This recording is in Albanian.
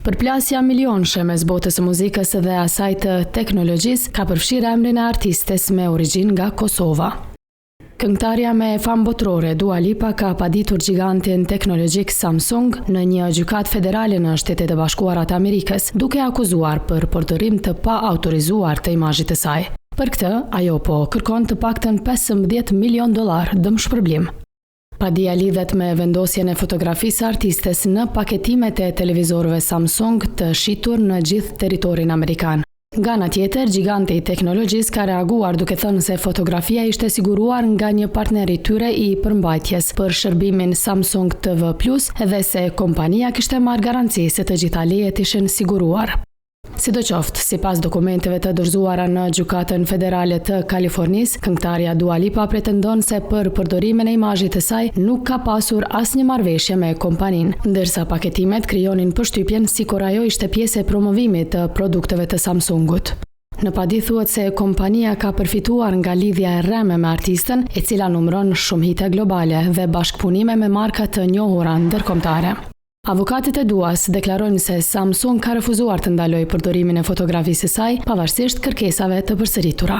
Përplasja milionshme mes botës së muzikës dhe asaj të teknologjisë ka përfshirë emrin e artistes me origjinë nga Kosova. Këngëtarja me famë botërore Dua Lipa ka paditur gigantin teknologjik Samsung në një gjykatë federale në Shtetet e Bashkuara të Amerikës, duke akuzuar për përdorim të pa autorizuar të imazhit të saj. Për këtë, ajo po kërkon të paktën $15 milion dëmshpërblim. Padia lidhet me vendosjen e fotografisë së artistes në paketimet e televizorëve Samsung të shitur në gjithë territorin amerikan. Nga ana tjetër, giganti i teknologjisë ka reaguar duke thënë se fotografia ishte siguruar nga një partner i tyre i përmbajtjes për shërbimin Samsung TV Plus dhe se kompania kishte marrë garanci se të gjitha lejet ishin siguruar. Sidoqoftë, sipas dokumenteve të dorëzuara në gjykatën federale të Kalifornisë, këngëtarja Dua Lipa pretendon se për përdorimin e imazhit të saj nuk ka pasur asnjë marrëveshje me kompaninë, ndërsa paketimet krijonin përshtypjen sikur ajo ishte pjesë e promovimit të produkteve të Samsungut. Në padi thuhet se kompania ka përfituar nga lidhja e rreme me artistën, e cila numëron shumë hite globale dhe bashkëpunime me marka të njohura ndërkombëtare. Avokatët e Duas deklarojnë se Samsung ka refuzuar të ndalojë përdorimin e fotografisë së saj, pavarësisht kërkesave të përsëritura.